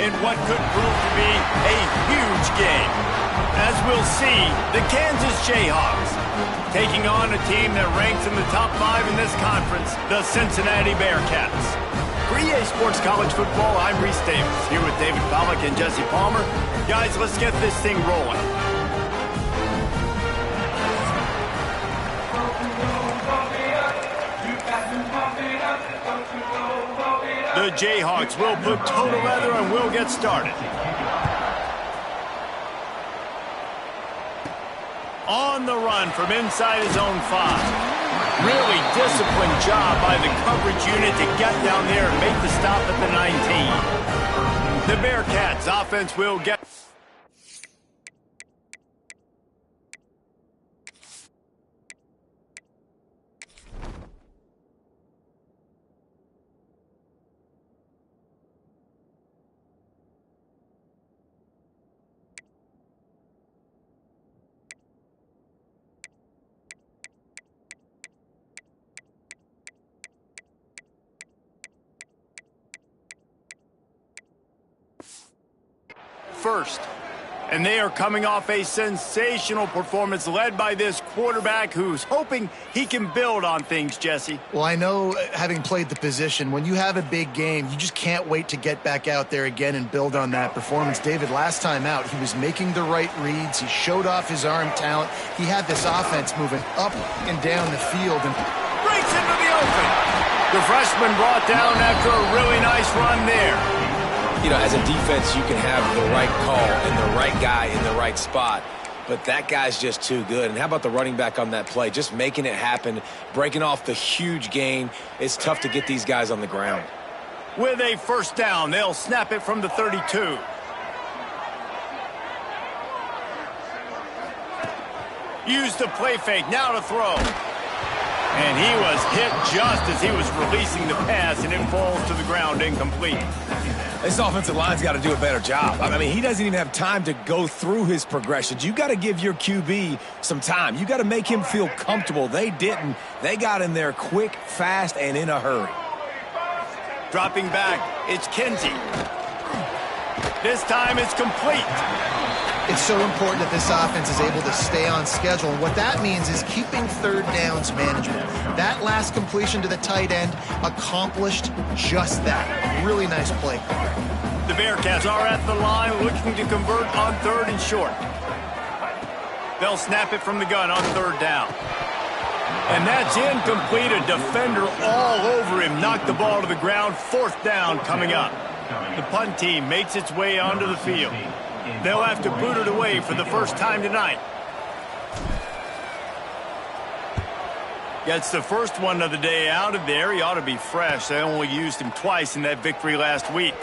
in what could prove to be a huge game. As we'll see, the Kansas Jayhawks taking on a team that ranks in the top 5 in this conference, the Cincinnati Bearcats. For EA Sports College Football, I'm Reese Davis, here with David Pollack and Jesse Palmer. Guys, let's get this thing rolling. The Jayhawks will put total leather and we'll get started. On the run from inside his own 5. Really disciplined job by the coverage unit to get down there and make the stop at the 19. The Bearcats offense will get... first. And they are coming off a sensational performance led by this quarterback who's hoping he can build on things, Jesse. Well, I know, having played the position, when you have a big game, you just can't wait to get back out there again and build on that performance. David, last time out, he was making the right reads. He showed off his arm talent. He had this offense moving up and down the field. And breaks into the open. The freshman brought down after a really nice run there. You know, as a defense, you can have the right call and the right guy in the right spot, but that guy's just too good. And how about the running back on that play? Just making it happen, breaking off the huge gain. It's tough to get these guys on the ground. With a first down, they'll snap it from the 32. Use the play fake, now to throw. And he was hit just as he was releasing the pass, and it falls to the ground incomplete. This offensive line's got to do a better job. I mean, he doesn't even have time to go through his progressions. You got to give your QB some time. You got to make him feel comfortable. They didn't. They got in there quick, fast, and in a hurry. Dropping back, it's Kinsey. This time it's complete. it's so important that this offense is able to stay on schedule. And what that means is keeping third downs manageable. That last completion to the tight end accomplished just that. Really nice play. The Bearcats are at the line looking to convert on third and short. They'll snap it from the gun on third down. And that's incomplete. A defender all over him. Knocked the ball to the ground. Fourth down coming up. The punt team makes its way onto the field. They'll have to boot it away for the first time tonight. Gets the first one of the day out of there. He ought to be fresh. They only used him twice in that victory last week.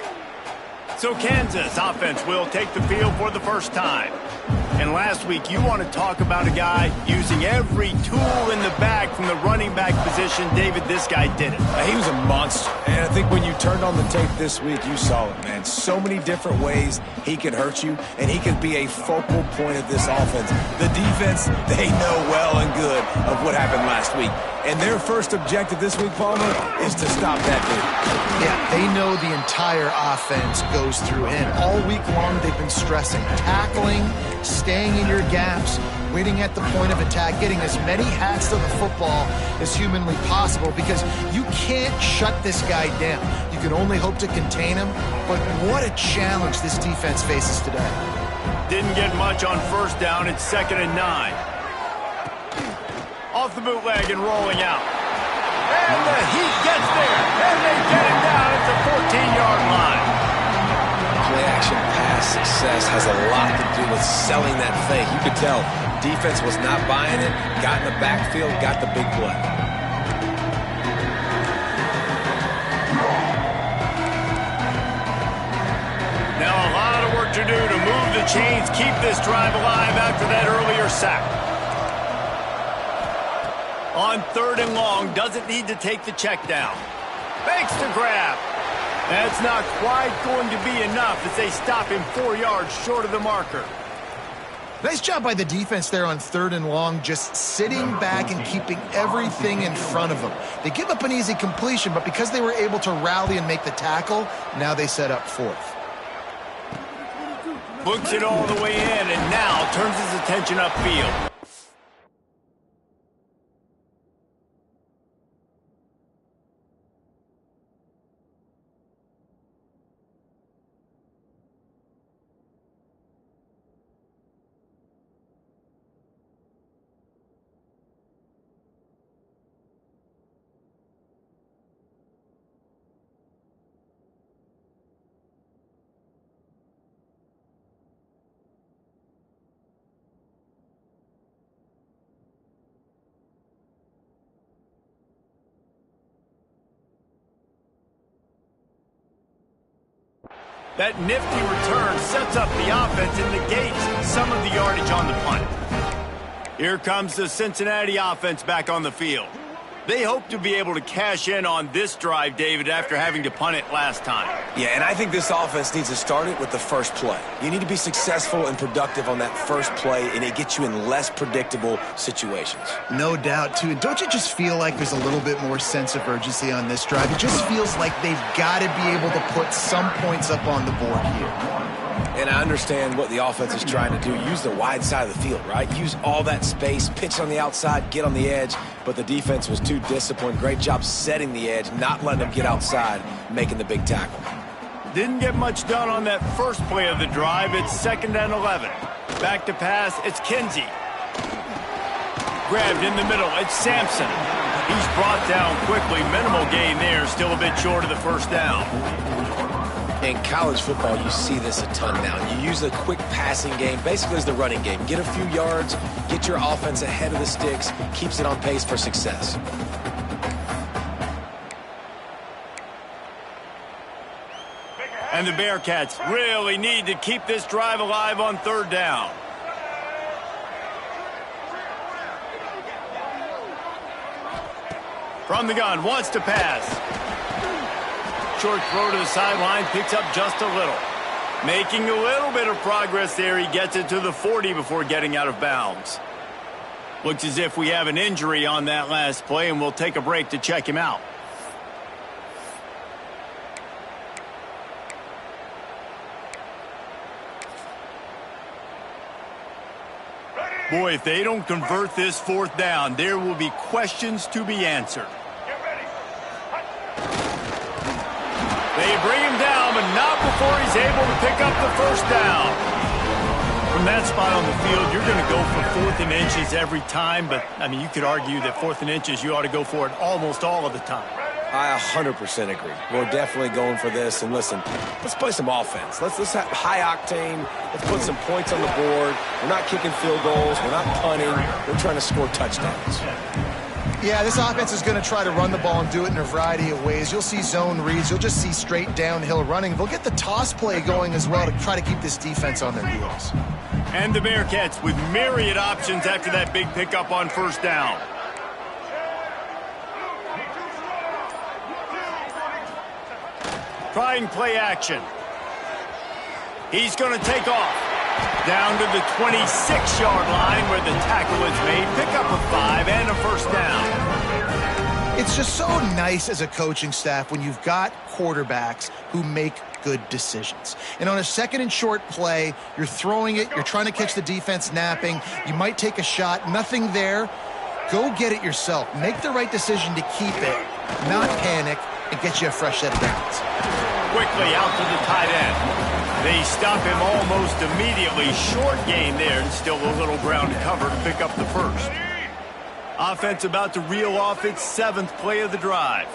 So Kansas offense will take the field for the first time. And last week, you want to talk about a guy using every tool in the bag from the running back position. David, this guy did it. He was a monster. And I think when you turned on the tape this week, you saw it, man. So many different ways he can hurt you, and he can be a focal point of this offense. The defense, they know well and good of what happened last week. And their first objective this week, Palmer, is to stop that dude. Yeah, they know the entire offense goes through him. All week long, they've been stressing tackling, staying in your gaps, waiting at the point of attack, getting as many hats to the football as humanly possible, because you can't shut this guy down. You can only hope to contain him, but what a challenge this defense faces today. Didn't get much on first down. It's 2nd and 9. Off the bootleg and rolling out. And the Heat gets there. And they get him down at the 14-yard line. Play-action pass success has a lot to do with selling that fake. You could tell defense was not buying it, got in the backfield, got the big play. Now a lot of work to do to move the chains, keep this drive alive after that earlier sack. On 3rd and long, doesn't need to take the check down. Makes the grab. That's not quite going to be enough as they stop him 4 yards short of the marker. Nice job by the defense there on 3rd and long, just sitting back and keeping everything in front of them. They give up an easy completion, but because they were able to rally and make the tackle, now they set up 4th. Books it all the way in and now turns his attention upfield. That nifty return sets up the offense and negates some of the yardage on the punt. Here comes the Cincinnati offense back on the field. They hope to be able to cash in on this drive, David, after having to punt it last time. Yeah, and I think this offense needs to start it with the first play. You need to be successful and productive on that first play, and it gets you in less predictable situations. No doubt, too. And don't you just feel like there's a little bit more sense of urgency on this drive? It just feels like they've got to be able to put some points up on the board here. And I understand what the offense is trying to do. Use the wide side of the field, right? Use all that space, pitch on the outside, get on the edge. But the defense was too disciplined. Great job setting the edge, not letting them get outside, making the big tackle. Didn't get much done on that first play of the drive. It's 2nd and 11. Back to pass, it's Kinsey. Grabbed in the middle, it's Sampson. He's brought down quickly. Minimal gain there, still a bit short of the first down. In college football, you see this a ton now. You use a quick passing game, basically as the running game. Get a few yards, get your offense ahead of the sticks, keeps it on pace for success. And the Bearcats really need to keep this drive alive on 3rd down. From the gun, wants to pass. Short throw to the sideline, picks up just a little. Making a little bit of progress there. He gets it to the 40 before getting out of bounds. Looks as if we have an injury on that last play, and we'll take a break to check him out. Boy, if they don't convert this 4th down, there will be questions to be answered. They bring him down, but not before he's able to pick up the 1st down. From that spot on the field, you're going to go for 4th and inches every time, but, I mean, you could argue that 4th and inches, you ought to go for it almost all of the time. I 100% agree. We're definitely going for this, and listen, let's play some offense. Let's have high octane. Let's put some points on the board. We're not kicking field goals. We're not punting. We're trying to score touchdowns. Yeah, this offense is going to try to run the ball and do it in a variety of ways. You'll see zone reads. You'll just see straight downhill running. They'll get the toss play going as well to try to keep this defense on their heels. And the Bearcats with myriad options after that big pickup on 1st down. Trying play action. He's going to take off. Down to the 26-yard line where the tackle is made. Pick up a 5 and a 1st down. It's just so nice as a coaching staff when you've got quarterbacks who make good decisions. And on a 2nd and short play, you're throwing it, you're trying to catch the defense napping, you might take a shot, nothing there. Go get it yourself. Make the right decision to keep it, not panic, and get you a fresh set of downs. Quickly out to the tight end. They stop him almost immediately. Short gain there, and still a little ground to cover to pick up the 1st. Offense about to reel off its 7th play of the drive.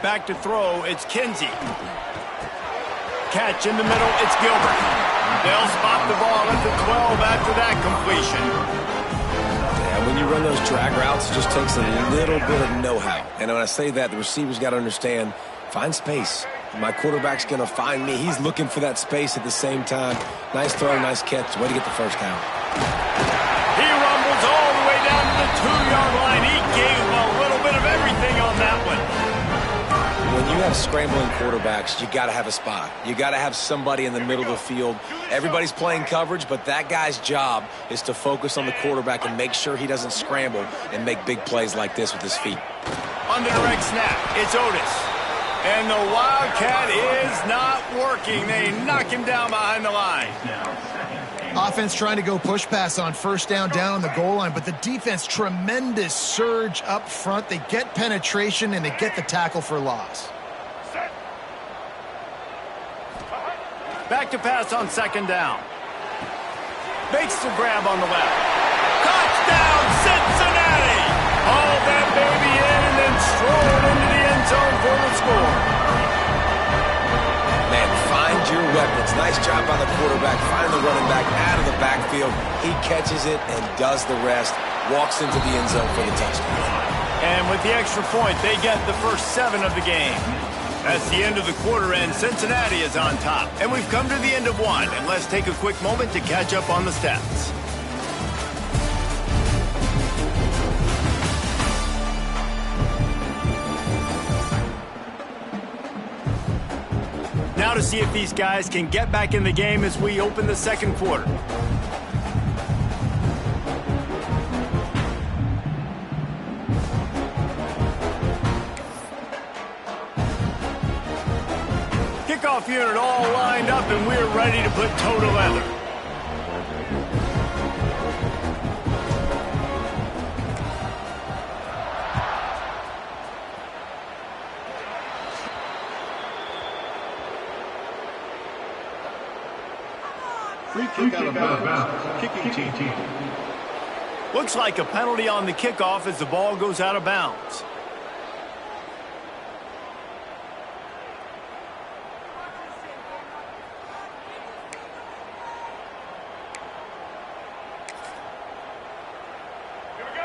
Back to throw, it's Kinsey. Catch in the middle, it's Gilbert. They'll spot the ball at the 12 after that completion. Yeah, when you run those drag routes, it just takes a little bit of know-how. And when I say that, the receiver's got to understand, find space. My quarterback's going to find me. He's looking for that space at the same time. Nice throw, nice catch. Way to get the 1st down. He rumbles all the way down to the 2-yard line. He gave a little bit of everything on that one. When you have scrambling quarterbacks, you got to have a spot. You got to have somebody in the middle of the field. Everybody's playing coverage, but that guy's job is to focus on the quarterback and make sure he doesn't scramble and make big plays like this with his feet. On the direct snap, it's Otis. And the Wildcat is not working. They knock him down behind the line. Offense trying to go push pass on first down on the goal line, but the defense, tremendous surge up front. They get penetration, and they get the tackle for loss. Back to pass on second down. Makes the grab on the left. Touchdown, Cincinnati! Haul that baby in and then stroll into the end zone for the score. Man, find your weapons. Nice job by the quarterback. Find the running back out of the backfield. He catches it and does the rest. Walks into the end zone for the touchdown. And with the extra point, they get the first 7 of the game. That's the end of the quarter, and Cincinnati is on top. And we've come to the end of one, and let's take a quick moment to catch up on the stats. Now to see if these guys can get back in the game as we open the second quarter. Kickoff unit all lined up, and we're ready to put toe to leather. Free kick out of bounds. Kicking team. Looks like a penalty on the kickoff as the ball goes out of bounds.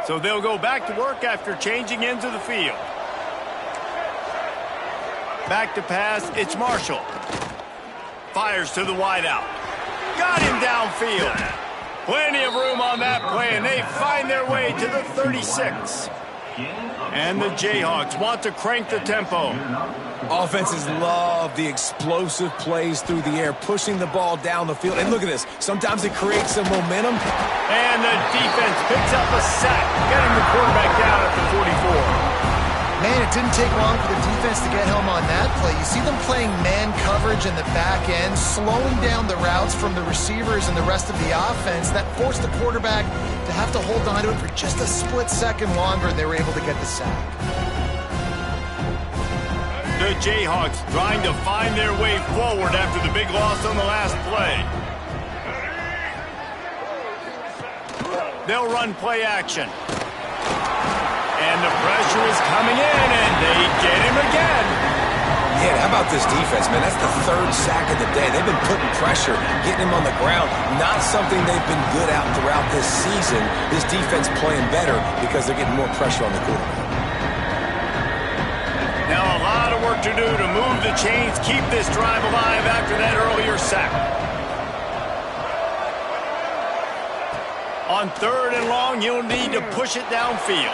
So they'll go back to work after changing into the field. Back to pass, it's Marshall. Fires to the wideout. Got him downfield. Plenty of room on that play, and they find their way to the 36. And the Jayhawks want to crank the tempo. Offenses love the explosive plays through the air, pushing the ball down the field. And look at this. Sometimes it creates some momentum. And the defense picks up a sack, getting the quarterback down at the 44. Man, it didn't take long for the defense to get home on that play. You see them playing man coverage in the back end, slowing down the routes from the receivers and the rest of the offense. That forced the quarterback to have to hold on to it for just a split second longer, and they were able to get the sack. The Jayhawks trying to find their way forward after the big loss on the last play. They'll run play action. And the pressure is coming in, and they get him again. Yeah, how about this defense, man? That's the 3rd sack of the day. They've been putting pressure, getting him on the ground. Not something they've been good at throughout this season. This defense playing better because they're getting more pressure on the quarterback. Now a lot of work to do to move the chains, keep this drive alive after that earlier sack. On 3rd and long, you'll need to push it downfield.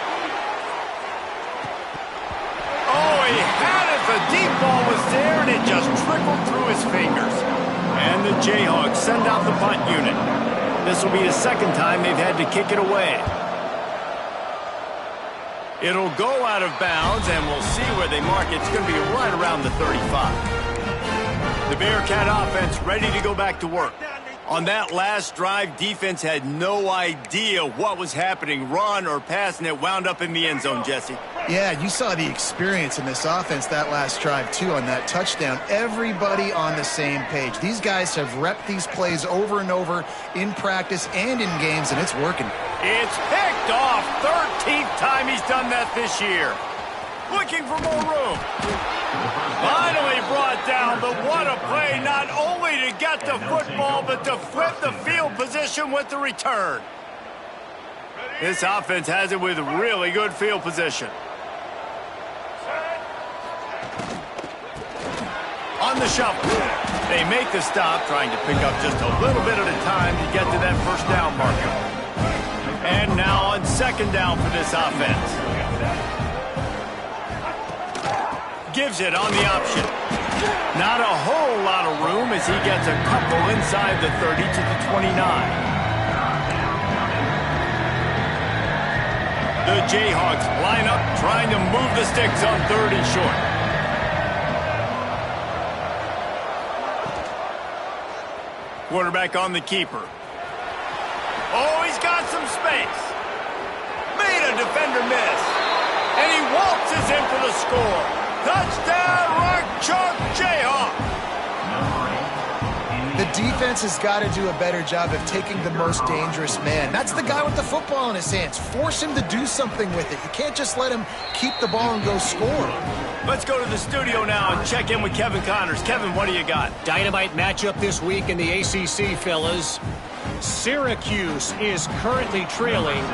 Oh, he had it. The deep ball was there, and it just trickled through his fingers. And the Jayhawks send out the punt unit. This will be the 2nd time they've had to kick it away. It'll go out of bounds, and we'll see where they mark it. It's going to be right around the 35. The Bearcat offense ready to go back to work. On that last drive, defense had no idea what was happening, run or pass, and it wound up in the end zone, Jesse. Yeah, you saw the experience in this offense that last drive, too, on that touchdown. Everybody on the same page. These guys have repped these plays over and over in practice and in games, and it's working. It's picked off. 13th time he's done that this year. Looking for more room. Finally brought down, but what a play, not only to get the football, but to flip the field position with the return. This offense has it with really good field position. On the shuffle. They make the stop, trying to pick up just a little bit at a time to get to that first down marker. And now on 2nd down for this offense. Gives it on the option. Not a whole lot of room as he gets a couple inside the 30 to the 29. The Jayhawks line up trying to move the sticks on 3rd and short. Quarterback on the keeper. Oh, he's got some space. Made a defender miss. And he waltzes in for the score. Touchdown, Rock Chalk Jayhawk. The defense has got to do a better job of taking the most dangerous man. That's the guy with the football in his hands. Force him to do something with it. You can't just let him keep the ball and go score. Let's go to the studio now and check in with Kevin Connors. Kevin, what do you got? Dynamite matchup this week in the ACC, fellas. Syracuse is currently trailing,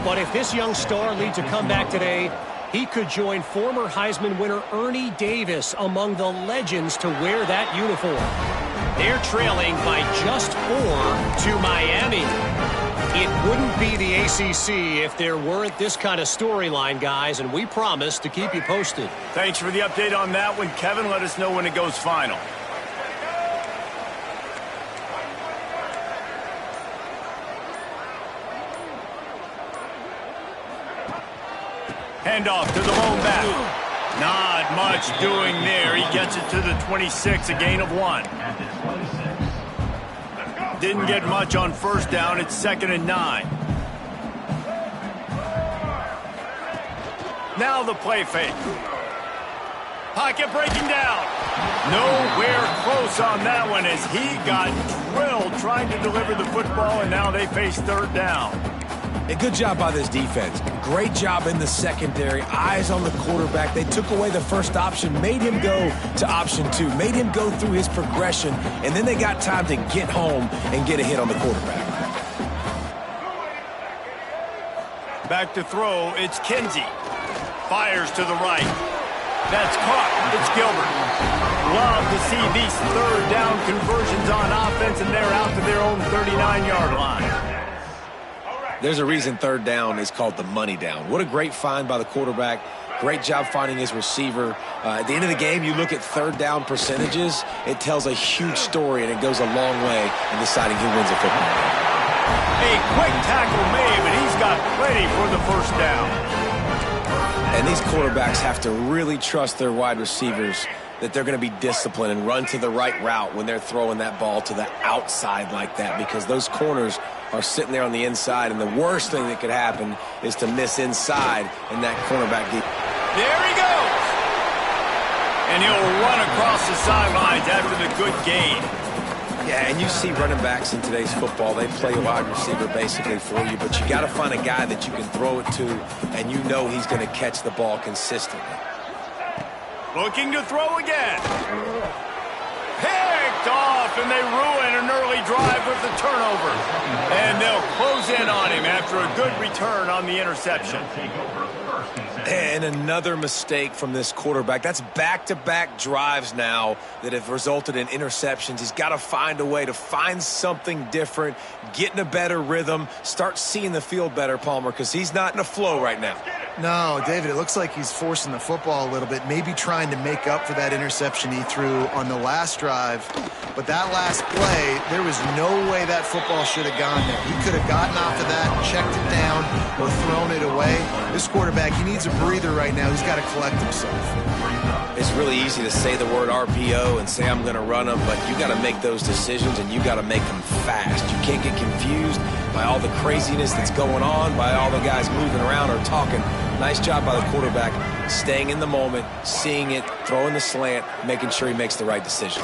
but if this young star leads a comeback today, he could join former Heisman winner Ernie Davis among the legends to wear that uniform. They're trailing by just 4 to Miami. It wouldn't be the ACC if there weren't this kind of storyline, guys, and we promise to keep you posted. Thanks for the update on that one, Kevin. Let us know when it goes final. Handoff to the lone back. Not much doing there. He gets it to the 26, a gain of 1. Didn't get much on first down. It's 2nd and 9. Now the play fake. Pocket breaking down. Nowhere close on that one as he got drilled trying to deliver the football, and now they face 3rd down. A good job by this defense. Great job in the secondary. Eyes on the quarterback. They took away the first option, made him go to option 2, made him go through his progression, and then they got time to get home and get a hit on the quarterback. Back to throw. It's Kinsey. Fires to the right. That's caught. It's Gilbert. Love to see these 3rd down conversions on offense, and they're out to their own 39-yard line. There's a reason 3rd down is called the money down. What a great find by the quarterback. Great job finding his receiver. At the end of the game, you look at 3rd down percentages. It tells a huge story, and it goes a long way in deciding who wins a football game. A quick tackle made, but he's got plenty for the 1st down. And these quarterbacks have to really trust their wide receivers that they're going to be disciplined and run to the right route when they're throwing that ball to the outside like that, because those corners are sitting there on the inside, and the worst thing that could happen is to miss inside and that cornerback deep. There he goes! And he'll run across the sidelines after the good gain. Yeah, and you see running backs in today's football, they play a wide receiver basically for you, but you got to find a guy that you can throw it to, and you know he's going to catch the ball consistently. Looking to throw again. Picked off, and they ruin an early drive with the turnover. And they'll close in on him after a good return on the interception. And another mistake from this quarterback. That's back-to-back drives now that have resulted in interceptions. He's got to find a way to find something different, get in a better rhythm, start seeing the field better, Palmer, because he's not in a flow right now. No, David, it looks like he's forcing the football a little bit, maybe trying to make up for that interception he threw on the last drive. But that last play, there was no way that football should have gone there. He could have gotten off of that, checked it down, or thrown it away. This quarterback, he needs a breather right now. He's got to collect himself. It's really easy to say the word RPO and say I'm going to run them, but you got to make those decisions, and you got to make them fast. You can't get confused by all the craziness that's going on, by all the guys moving around or talking. Nice job by the quarterback, staying in the moment, seeing it, throwing the slant, making sure he makes the right decision.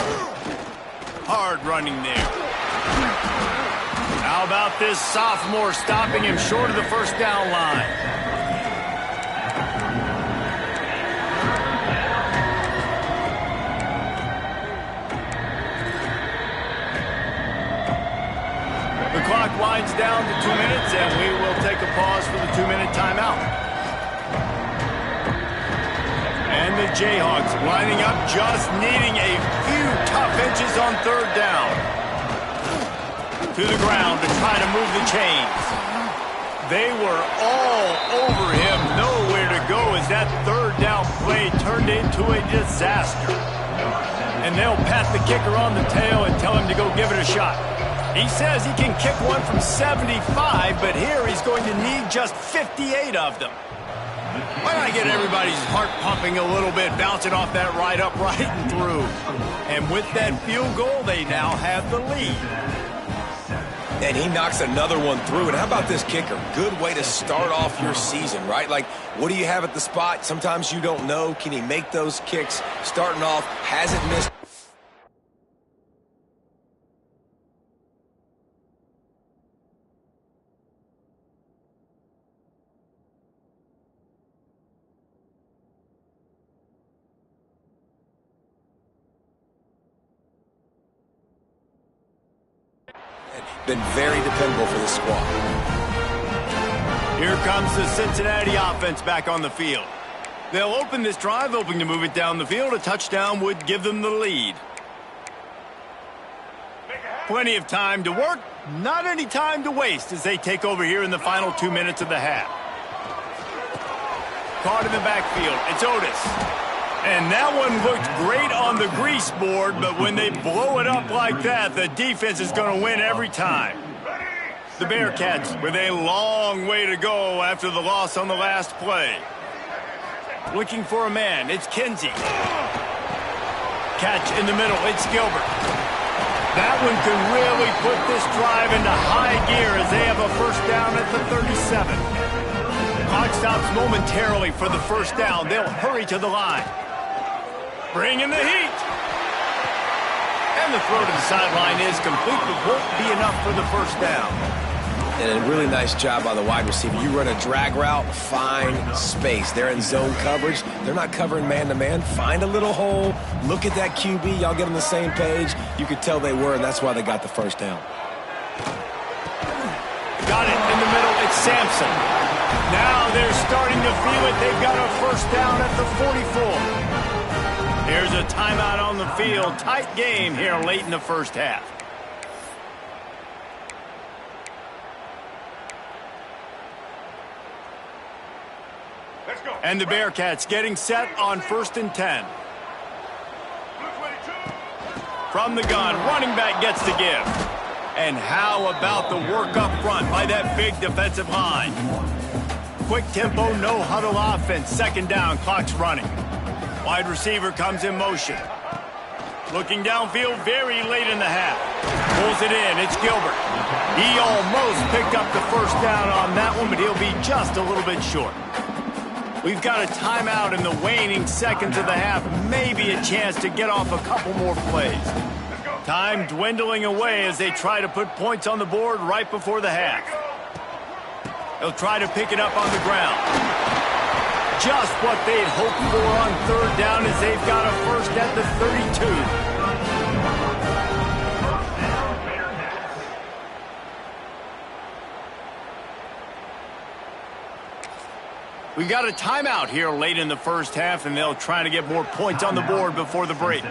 Hard running there. How about this sophomore stopping him short of the 1st down line? The clock winds down to 2 minutes, and we will take a pause for the 2-minute timeout. And the Jayhawks lining up, just needing a few tough inches on 3rd down. To the ground to try to move the chains. They were all over him, nowhere to go as that 3rd down play turned into a disaster. And they'll pat the kicker on the tail and tell him to go give it a shot. He says he can kick one from 75, but here he's going to need just 58 of them. Why not get everybody's heart pumping a little bit, bouncing off that right upright and through? And with that field goal, they now have the lead. And he knocks another one through. And how about this kicker? Good way to start off your season, right? Like, what do you have at the spot? Sometimes you don't know. Can he make those kicks? Starting off, hasn't missed. Been very dependable for this squad. Here comes the Cincinnati offense back on the field. They'll open this drive, hoping to move it down the field. A touchdown would give them the lead. Plenty of time to work, not any time to waste as they take over here in the final 2 minutes of the half. Caught in the backfield, it's Otis. And that one looked great on the grease board, but when they blow it up like that, the defense is going to win every time. The Bearcats with a long way to go after the loss on the last play. Looking for a man, it's Kinsey. Catch in the middle, it's Gilbert. That one could really put this drive into high gear as they have a first down at the 37. Clock stops momentarily for the first down. They'll hurry to the line. Bring in the heat. And the throw to the sideline is complete, but won't be enough for the first down. And a really nice job by the wide receiver. You run a drag route, find space. They're in zone coverage. They're not covering man-to-man. Find a little hole. Look at that QB. Y'all get on the same page. You could tell they were, and that's why they got the first down. Got it in the middle. It's Sampson. Now they're starting to feel it. They've got a first down at the 44. Here's a timeout on the field. Tight game here late in the first half. Let's go. And the Bearcats getting set on 1st and 10. From the gun, running back gets to give. And how about the work up front by that big defensive line? Quick tempo, no huddle offense. Second down, clock's running. Wide receiver comes in motion. Looking downfield very late in the half. Pulls it in. It's Gilbert. He almost picked up the first down on that one, but he'll be just a little bit short. We've got a timeout in the waning seconds of the half. Maybe a chance to get off a couple more plays. Time dwindling away as they try to put points on the board right before the half. They'll try to pick it up on the ground. Just what they'd hoped for on third down as they've got a first at the 32. We got a timeout here late in the first half, and they'll try to get more points on the board before the break.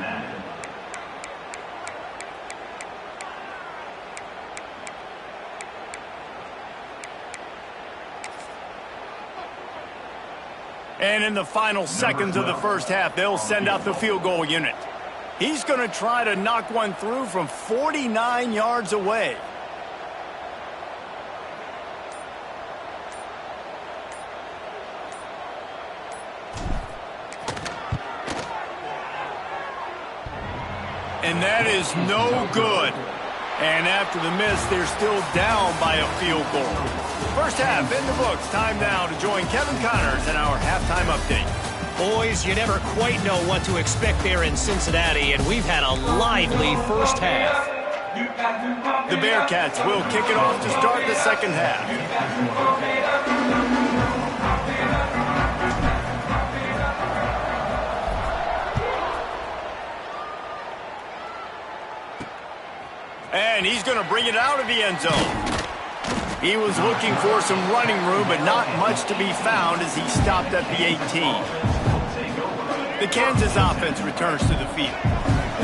And in the final seconds of the first half, they'll send out the field goal unit. He's going to try to knock one through from 49 yards away. And that is no good. And after the miss, they're still down by a field goal. First half in the books. Time now to join Kevin Connors in our halftime update. Boys, you never quite know what to expect there in Cincinnati, and we've had a lively first half. The Bearcats will kick it off to start the second half. And he's going to bring it out of the end zone. He was looking for some running room, but not much to be found as he stopped at the 18. The Kansas offense returns to the field.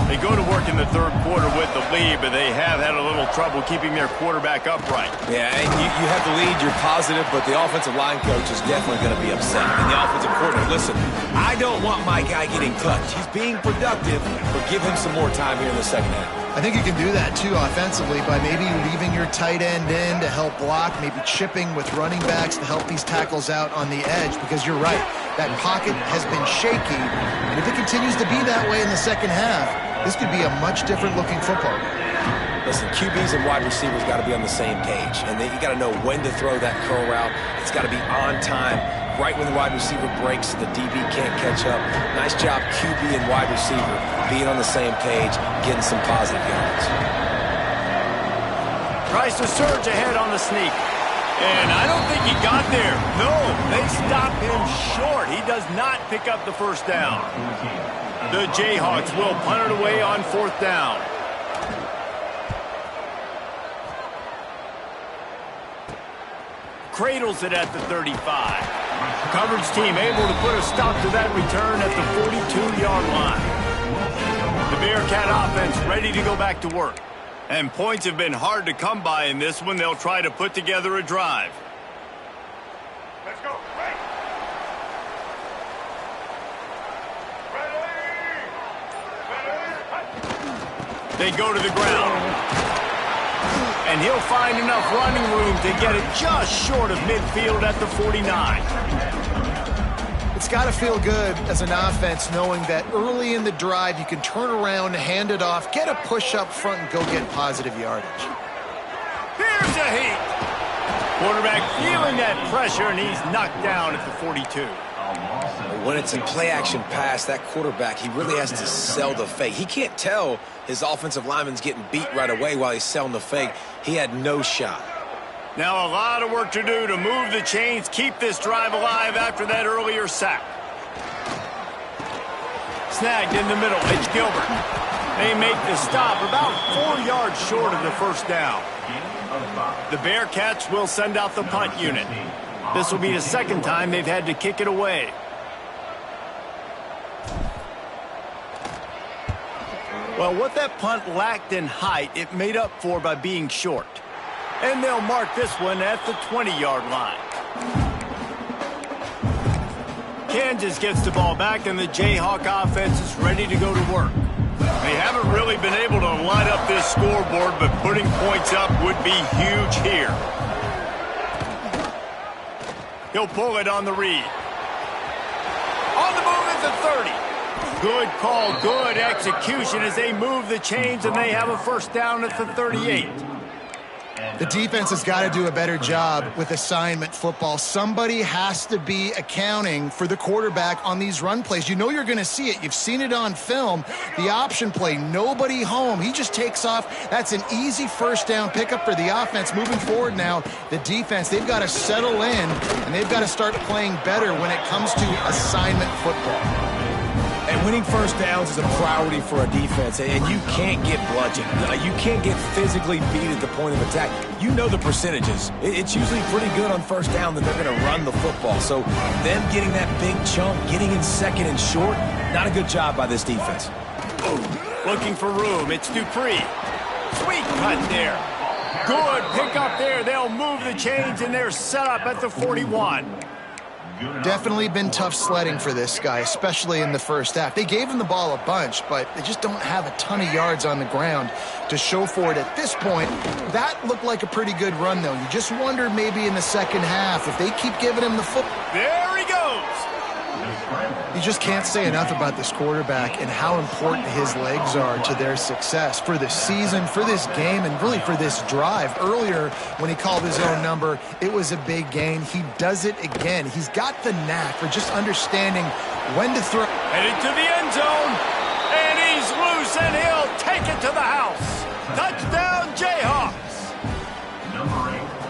They go to work in the third quarter with the lead, but they have had a little trouble keeping their quarterback upright. Yeah, and you have the lead, you're positive, but the offensive line coach is definitely going to be upset. And the offensive coordinator, listen, I don't want my guy getting touched. He's being productive, but give him some more time here in the second half. I think you can do that, too, offensively, by maybe leaving your tight end in to help block, maybe chipping with running backs to help these tackles out on the edge, because you're right, that pocket has been shaky, and if it continues to be that way in the second half, this could be a much different-looking football game. Listen, QBs and wide receivers got to be on the same page, and you got to know when to throw that curl route. It's got to be on time, right when the wide receiver breaks, the DB can't catch up. Nice job, QB and wide receiver, being on the same page, getting some positive yards. Tries to surge ahead on the sneak. And I don't think he got there. No, they stopped him short. He does not pick up the first down. The Jayhawks will punt it away on fourth down. Cradles it at the 35. Coverage team able to put a stop to that return at the 42-yard line. The Bearcat offense ready to go back to work. And points have been hard to come by in this one. They'll try to put together a drive. Let's go. Ready. They go to the ground. And he'll find enough running room to get it just short of midfield at the 49. It's got to feel good as an offense knowing that early in the drive you can turn around, hand it off, get a push up front, and go get positive yardage. Here's a heat. Quarterback feeling that pressure, and he's knocked down at the 42. When it's a play-action pass, that quarterback, he really has to sell the fake. He can't tell his offensive lineman's getting beat right away while he's selling the fake. He had no shot. Now a lot of work to do to move the chains, keep this drive alive after that earlier sack. Snagged in the middle, it's Gilbert. They make the stop about 4 yards short of the first down. The Bearcats will send out the punt unit. This will be the second time they've had to kick it away. Well, what that punt lacked in height, it made up for by being short. And they'll mark this one at the 20-yard line. Kansas gets the ball back, and the Jayhawk offense is ready to go to work. They haven't really been able to light up this scoreboard, but putting points up would be huge here. He'll pull it on the read. On the move at the 30. Good call, good execution as they move the chains, and they have a first down at the 38. The defense has got to do a better job with assignment football. Somebody has to be accounting for the quarterback on these run plays. You know you're going to see it. You've seen it on film. The option play, nobody home. He just takes off. That's an easy first down pickup for the offense. Moving forward now, the defense, they've got to settle in, and they've got to start playing better when it comes to assignment football. And winning first downs is a priority for a defense, and you can't get bludgeoned. You can't get physically beat at the point of attack. You know the percentages. It's usually pretty good on first down that they're going to run the football. So them getting that big chunk, getting in second and short, not a good job by this defense. Looking for room, it's Dupree. Sweet cut there. Good pick up there. They'll move the chains, and they're set up at the 41. Definitely been tough sledding for this guy, especially in the first half. They gave him the ball a bunch, but they just don't have a ton of yards on the ground to show for it at this point. That looked like a pretty good run, though. You just wonder maybe in the second half if they keep giving him the football. There he goes. You just can't say enough about this quarterback and how important his legs are to their success for the season, for this game, and really for this drive. Earlier, when he called his own number, it was a big gain. He does it again. He's got the knack for just understanding when to throw. Headed to the end zone, and he's loose, and he'll take it to the house. Touchdown, Jayhawks.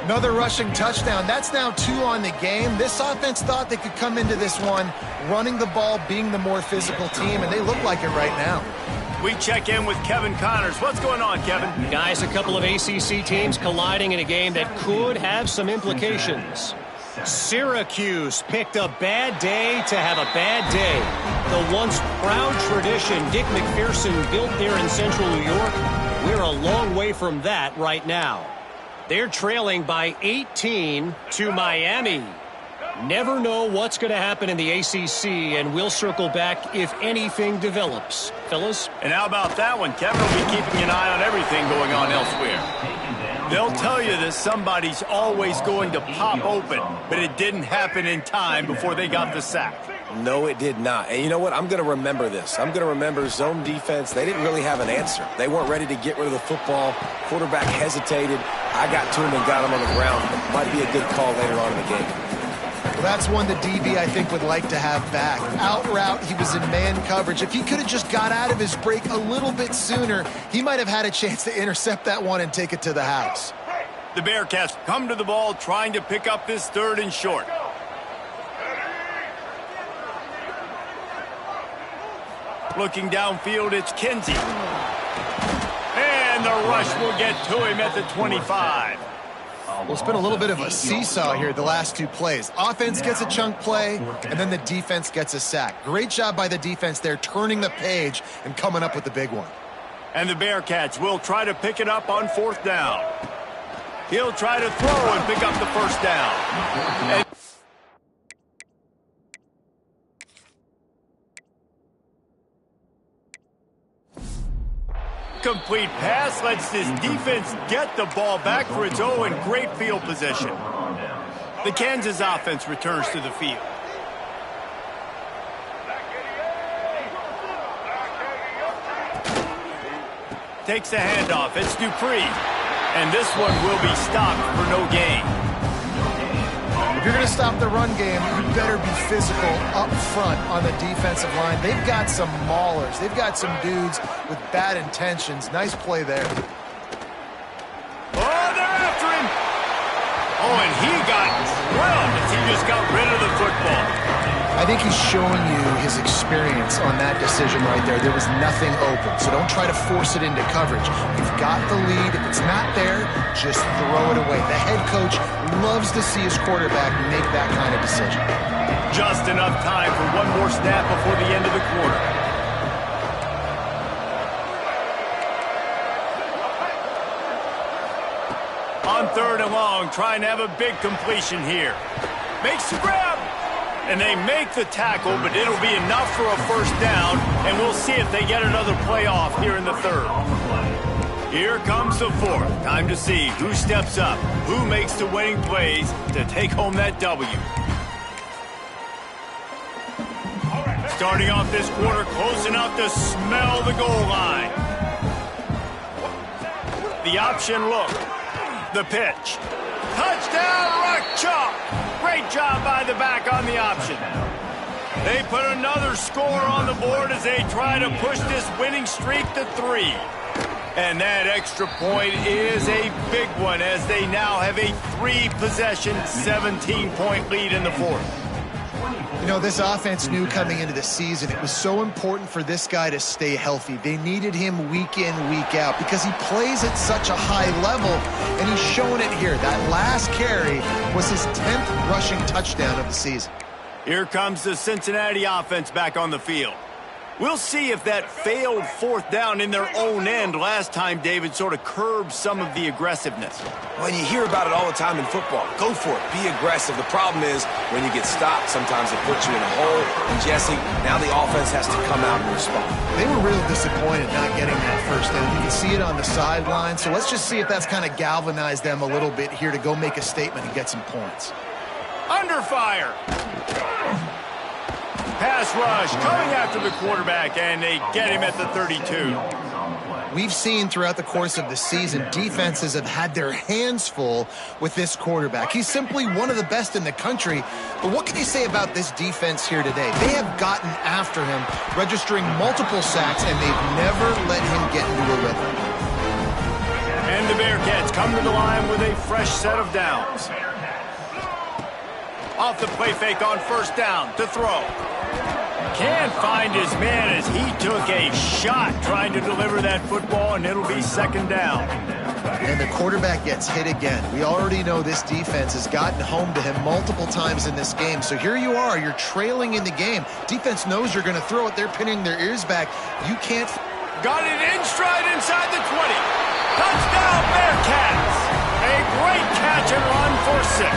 Another rushing touchdown. That's now 2 on the game. This offense thought they could come into this one running the ball, being the more physical team, and they look like it right now. We check in with Kevin Connors. What's going on, Kevin? Guys, a couple of ACC teams colliding in a game that could have some implications. Syracuse picked a bad day to have a bad day. The once proud tradition Dick McPherson built there in central New York, we're a long way from that right now. They're trailing by 18 to Miami. Never know what's going to happen in the ACC, and we'll circle back if anything develops. Fellas? And how about that one? Kevin will be keeping an eye on everything going on elsewhere. They'll tell you that somebody's always going to pop open, but it didn't happen in time before they got the sack. No, it did not. And you know what? I'm going to remember this. I'm going to remember zone defense. They didn't really have an answer. They weren't ready to get rid of the football. Quarterback hesitated. I got to him and got him on the ground. Might be a good call later on in the game. Well, that's one the DB, I think, would like to have back. Out route, he was in man coverage. If he could have just got out of his break a little bit sooner, he might have had a chance to intercept that one and take it to the house. The Bearcats come to the ball trying to pick up this 3rd and short. Looking downfield, it's Kinsey. And the rush will get to him at the 25. Well, it's been a little bit of a seesaw here the last 2 plays. Offense gets a chunk play, and then the defense gets a sack. Great job by the defense there, turning the page and coming up with the big one. And the Bearcats will try to pick it up on 4th down. He'll try to throw and pick up the 1st down. And complete pass lets this defense get the ball back for its own and great field position. The Kansas offense returns to the field. Takes a handoff. It's Dupree. And this one will be stopped for no gain. If you're going to stop the run game, you better be physical up front on the defensive line. They've got some maulers. They've got some dudes with bad intentions. Nice play there. Oh, they're after him. Oh, and he got drilled as he just got rid of the football. I think he's showing you his experience on that decision right there. There was nothing open, so don't try to force it into coverage. You've got the lead. If it's not there, just throw it away. The head coach loves to see his quarterback make that kind of decision. Just enough time for one more snap before the end of the quarter. On 3rd and long, trying to have a big completion here. Makes the grab. And they make the tackle, but it'll be enough for a 1st down, and we'll see if they get another play off here in the 3rd. Here comes the 4th. Time to see who steps up, who makes the winning plays to take home that W. Starting off this quarter, close enough to smell the goal line. The option look. The pitch. Touchdown, Rock Chalk! Great job by the back on the option. They put another score on the board as they try to push this winning streak to 3. And that extra point is a big one as they now have a 3-possession, 17-point lead in the 4th. You know, this offense knew coming into the season it was so important for this guy to stay healthy. They needed him week in, week out because he plays at such a high level, and he's showing it here. That last carry was his 10th rushing touchdown of the season. Here comes the Cincinnati offense back on the field. We'll see if that failed 4th down in their own end last time, David, sort of curbed some of the aggressiveness. When you hear about it all the time in football, go for it. Be aggressive. The problem is when you get stopped, sometimes it puts you in a hole. And, Jesse, now the offense has to come out and respond. They were real disappointed not getting that 1st down. You can see it on the sideline. So let's just see if that's kind of galvanized them a little bit here to go make a statement and get some points. Under fire. Pass rush coming after the quarterback, and they get him at the 32. We've seen throughout the course of the season, defenses have had their hands full with this quarterback. He's simply one of the best in the country. But what can you say about this defense here today? They have gotten after him, registering multiple sacks, and they've never let him get into a rhythm. And the Bearcats come to the line with a fresh set of downs. Off the play fake on 1st down to throw. Can't find his man as he took a shot trying to deliver that football, and it'll be 2nd down. And the quarterback gets hit again. We already know this defense has gotten home to him multiple times in this game. So here you are, you're trailing in the game. Defense knows you're going to throw it. They're pinning their ears back. You can't. Got it in stride inside the 20. Touchdown, Bearcats. A great catch and run for 6.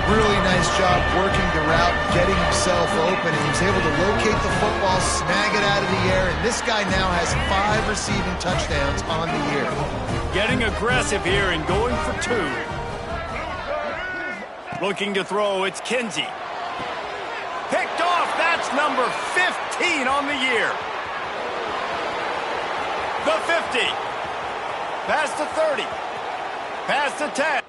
Really nice job working the route, getting himself open, and he was able to locate the football, snag it out of the air, and this guy now has 5 receiving touchdowns on the year. Getting aggressive here and going for 2. Looking to throw, it's Kinsey. Picked off, that's number 15 on the year. The 50. Past the 30. Past the 10.